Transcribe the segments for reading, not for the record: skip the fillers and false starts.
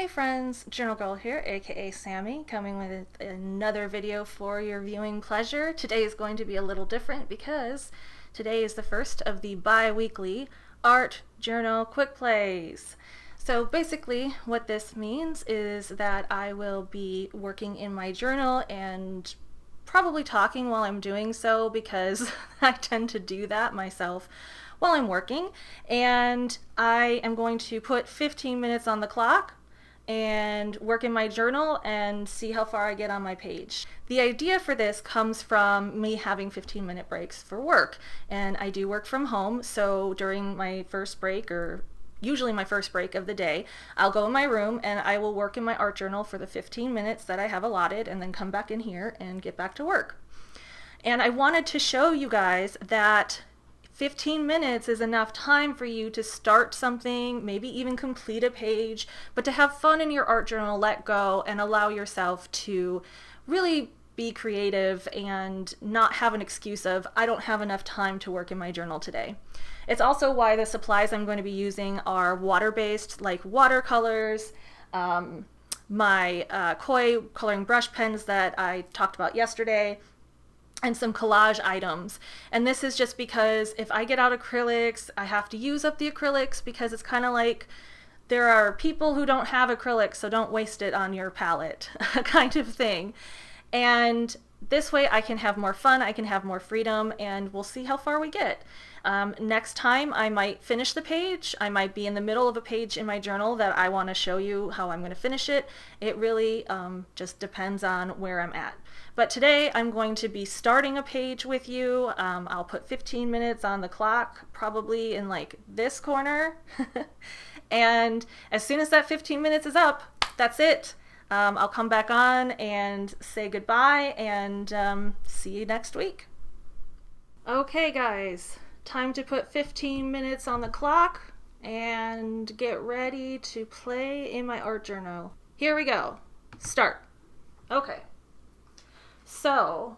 Hey friends, Journal Girl here, aka Sammy, coming with another video for your viewing pleasure. Today is going to be a little different because today is the first of the bi-weekly art journal quick plays. So basically what this means is that I will be working in my journal and probably talking while I'm doing so because I tend to do that myself while I'm working, and I am going to put 15 minutes on the clock and work in my journal and see how far I get on my page. The idea for this comes from me having 15-minute breaks for work, and I do work from home, so during my first break, or usually my first break of the day, I'll go in my room and I will work in my art journal for the 15 minutes that I have allotted and then come back in here and get back to work. And I wanted to show you guys that 15 minutes is enough time for you to start something, maybe even complete a page, but to have fun in your art journal, let go, and allow yourself to really be creative and not have an excuse of, I don't have enough time to work in my journal today. It's also why the supplies I'm going to be using are water-based, like watercolors, my koi coloring brush pens that I talked about yesterday, and some collage items. And this is just because if I get out acrylics, I have to use up the acrylics because it's kind of like there are people who don't have acrylics, so don't waste it on your palette kind of thing. And this way I can have more fun, I can have more freedom, and we'll see how far we get. Next time I might finish the page. I might be in the middle of a page in my journal that I want to show you how I'm going to finish it. It really just depends on where I'm at. But today I'm going to be starting a page with you. I'll put 15 minutes on the clock, probably in like this corner. And as soon as that 15 minutes is up, that's it. I'll come back on and say goodbye and see you next week. Okay guys, time to put 15 minutes on the clock and get ready to play in my art journal. Here we go. Start. Okay. So,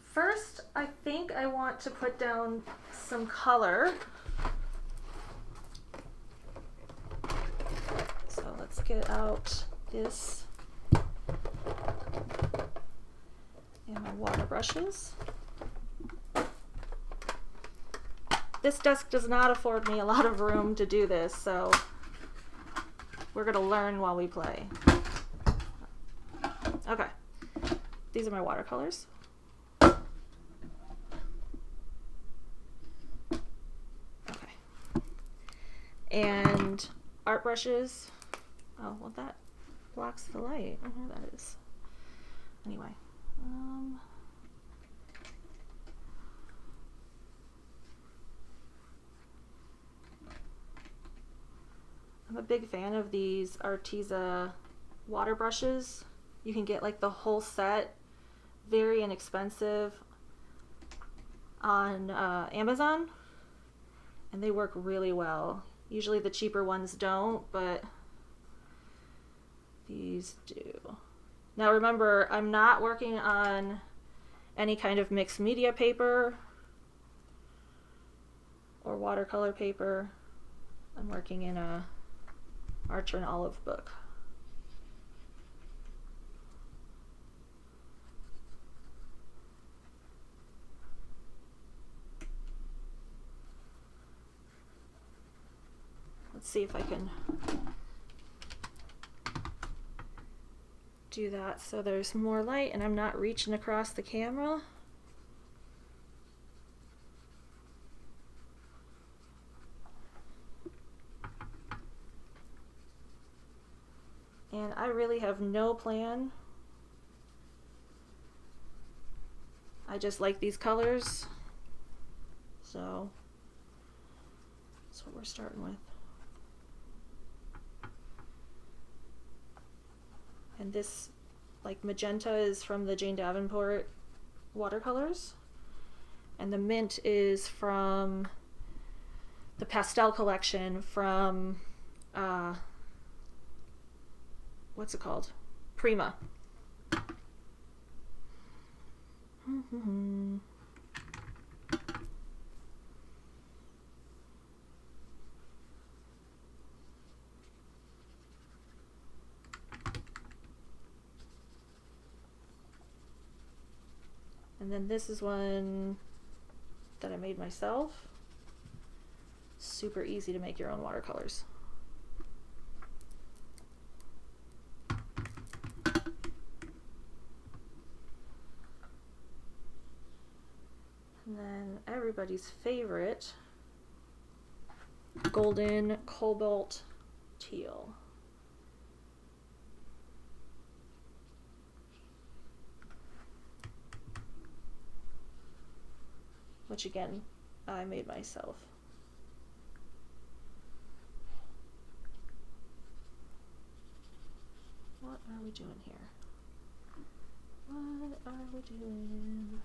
first I think I want to put down some color. So let's get out this and my water brushes. This desk does not afford me a lot of room to do this, so we're going to learn while we play. Okay. These are my watercolors. Okay. And art brushes. Oh, well, that blocks the light. Oh, there that is. Anyway. I'm a big fan of these Arteza water brushes. You can get like the whole set, very inexpensive, on Amazon, and they work really well. Usually the cheaper ones don't, but these do. Now remember, I'm not working on any kind of mixed media paper or watercolor paper. I'm working in a Archer and Olive book. Let's see if I can do that so there's more light and I'm not reaching across the camera. And I really have no plan. I just like these colors, so that's what we're starting with. And this, like, magenta is from the Jane Davenport watercolors, and the mint is from the pastel collection from what's it called? Prima. And then this is one that I made myself. Super easy to make your own watercolors. And then everybody's favorite, golden cobalt teal. Which again, I made myself. What are we doing here? What are we doing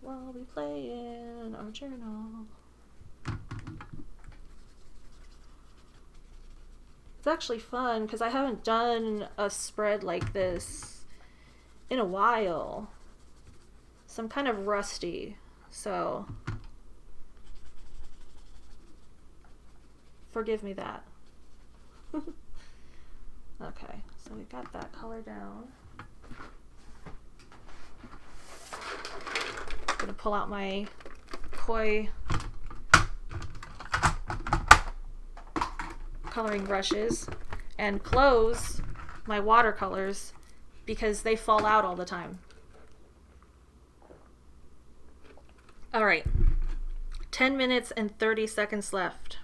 while we play in our journal? It's actually fun because I haven't done a spread like this in a while. So I'm kind of rusty. So forgive me that. Okay, so we got that color down. I'm gonna pull out my koi coloring brushes and close my watercolors because they fall out all the time. All right, 10 minutes and 30 seconds left.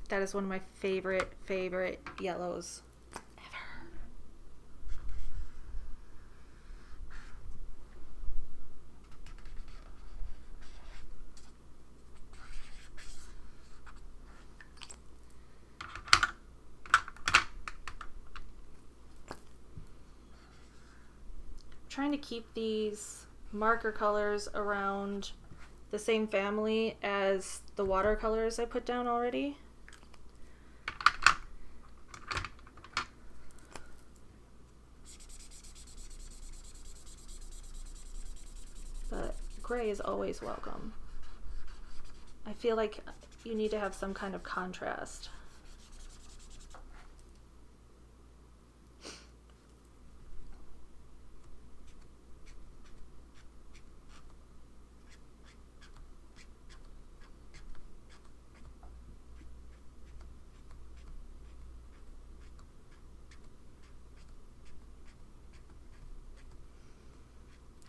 That is one of my favorite yellows ever. I'm trying to keep these marker colors around the same family as the watercolors I put down already. But gray is always welcome. I feel like you need to have some kind of contrast.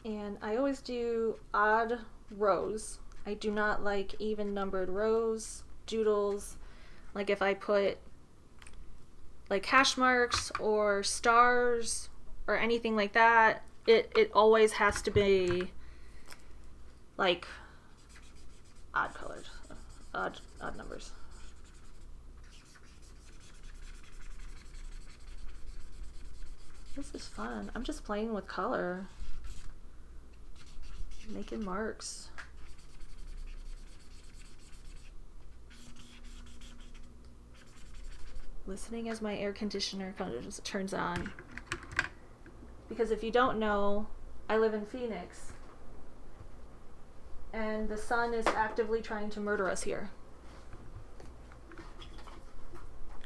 And I always do odd rows. I do not like even numbered rows, doodles. Like if I put like hash marks or stars or anything like that, it always has to be like odd colors, odd numbers. This is fun. I'm just playing with color. Making marks. Listening as my air conditioner turns on. Because if you don't know, I live in Phoenix. And the sun is actively trying to murder us here.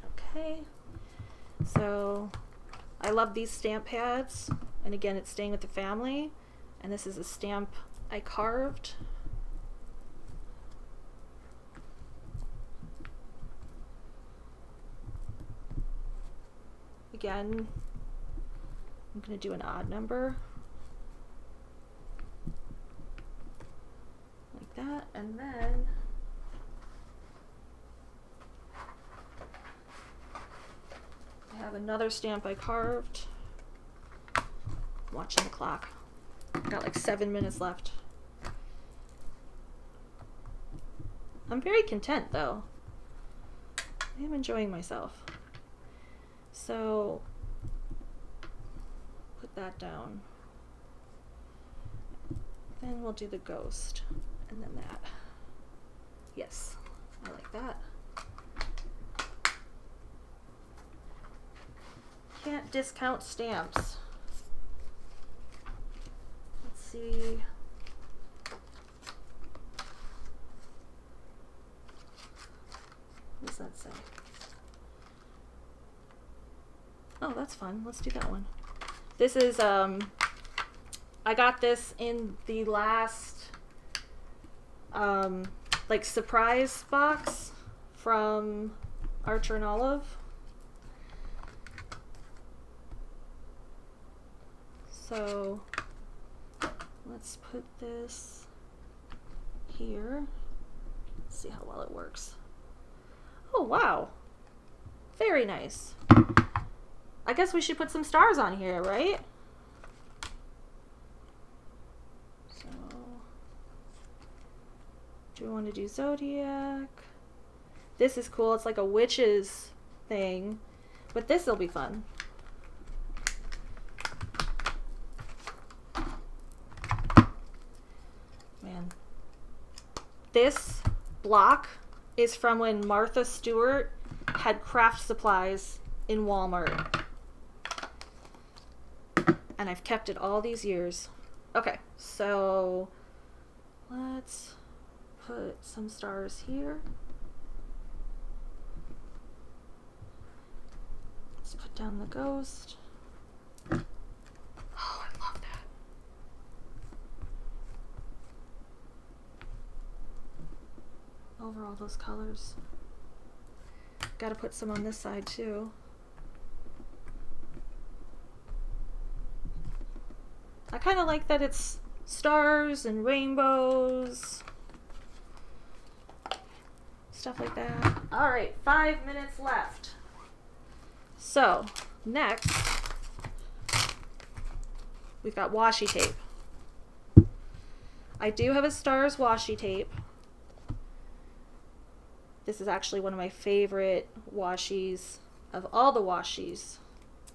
Okay. So, I love these stamp pads. And again, it's staying with the family. And this is a stamp I carved. Again, I'm going to do an odd number. Like that. And then I have another stamp I carved. I'm watching the clock. Got like 7 minutes left. I'm very content though. I am enjoying myself. So put that down. Then we'll do the ghost, and then that. Yes, I like that. Can't discount stamps. Let's see. What does that say? Oh, that's fun. Let's do that one. This is, I got this in the last, like, surprise box from Archer and Olive. So, let's put this here. Let's see how well it works. Oh, wow. Very nice. I guess we should put some stars on here, right? So, do we want to do zodiac? This is cool. It's like a witch's thing, but this will be fun. Man, this block is from when Martha Stewart had craft supplies in Walmart. And I've kept it all these years. Okay, so let's put some stars here. Let's put down the ghost. Oh, I love that. Over all those colors. Gotta put some on this side too. I kind of like that it's stars and rainbows, stuff like that. All right, 5 minutes left. So next, we've got washi tape. I do have a stars washi tape. This is actually one of my favorite washies of all the washies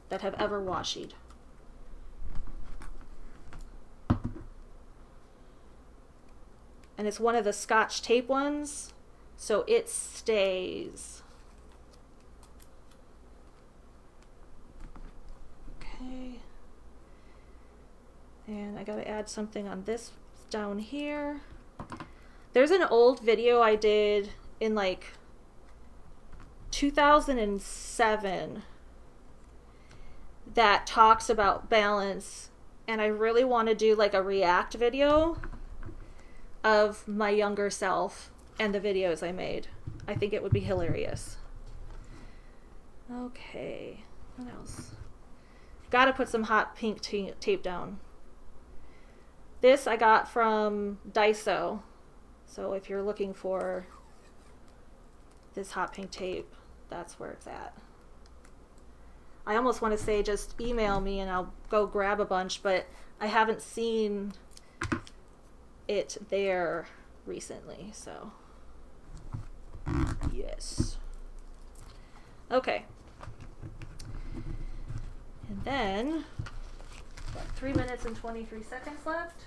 that have ever washied. And it's one of the Scotch tape ones, so it stays. Okay. And I gotta add something on this down here. There's an old video I did in like 2007 that talks about balance, and I really want to do like a react video of my younger self and the videos I made. I think it would be hilarious. Okay, what else? Gotta put some hot pink tape down. This I got from Daiso, so if you're looking for this hot pink tape, that's where it's at. I almost want to say just email me and I'll go grab a bunch, but I haven't seen it there recently, so yes. Okay. And then, got 3 minutes and 23 seconds left.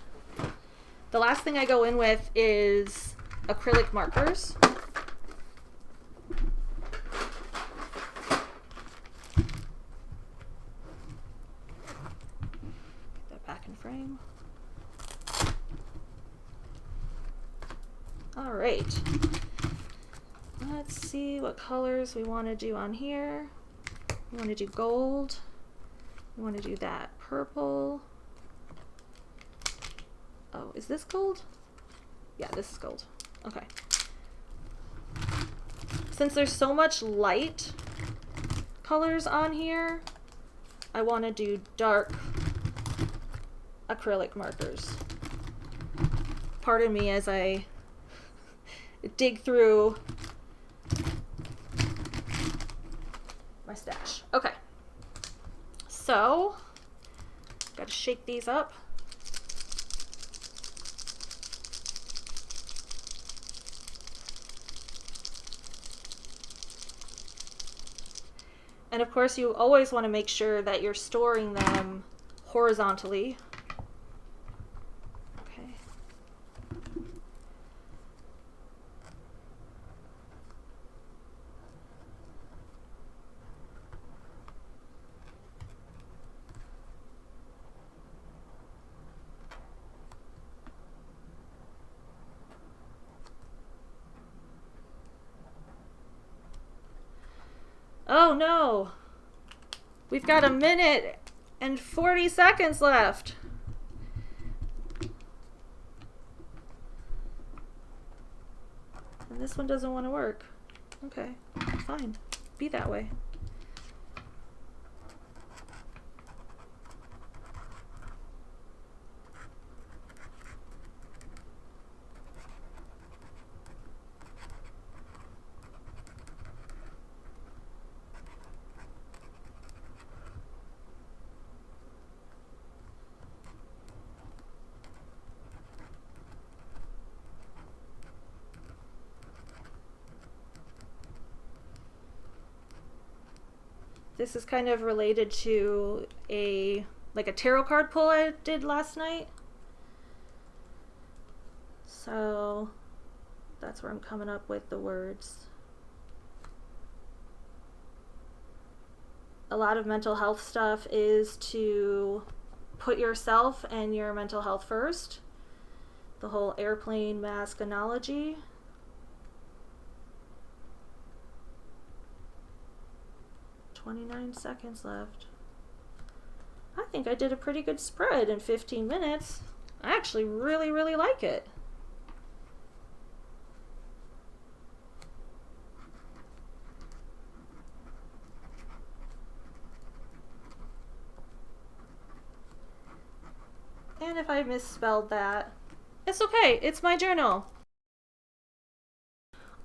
The last thing I go in with is acrylic markers. Get that back in frame. All right. Let's see what colors we want to do on here. We want to do gold. We want to do that purple. Oh, is this gold? Yeah, this is gold. Okay. Since there's so much light colors on here, I want to do dark acrylic markers. Pardon me as I dig through my stash. Okay. So, gotta shake these up. And of course you always want to make sure that you're storing them horizontally. Okay. Oh no! We've got 1 minute and 40 seconds left. And this one doesn't want to work. Okay, fine. Be that way. This is kind of related to a tarot card pull I did last night. So that's where I'm coming up with the words. A lot of mental health stuff is to put yourself and your mental health first. The whole airplane mask analogy. "29 seconds left. I think I did a pretty good spread in 15 minutes. I actually really, really like it. And if I misspelled that, it's okay. It's my journal.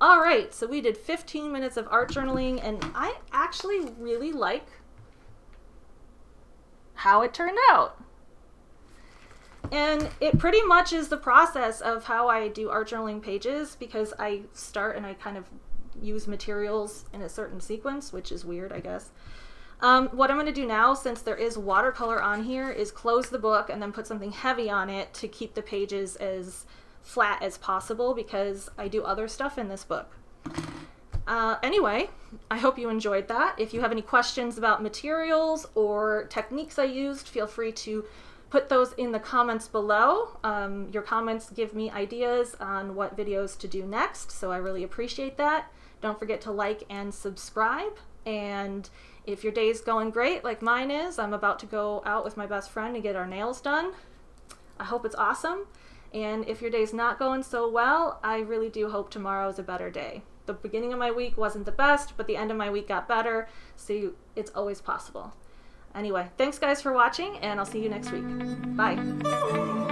Alright, so we did 15 minutes of art journaling, and I actually really like how it turned out. And it pretty much is the process of how I do art journaling pages, because I start and I kind of use materials in a certain sequence, which is weird, I guess. What I'm going to do now, since there is watercolor on here, is close the book and then put something heavy on it to keep the pages as flat as possible, because I do other stuff in this book. Anyway, I hope you enjoyed that. If you have any questions about materials or techniques I used, feel free to put those in the comments below. Your comments give me ideas on what videos to do next, so I really appreciate that. Don't forget to like and subscribe. And if your day's going great like mine is, I'm about to go out with my best friend and get our nails done. I hope it's awesome. And if your day's not going so well, I really do hope tomorrow's a better day. The beginning of my week wasn't the best, but the end of my week got better, so it's always possible. Anyway, thanks guys for watching, and I'll see you next week. Bye.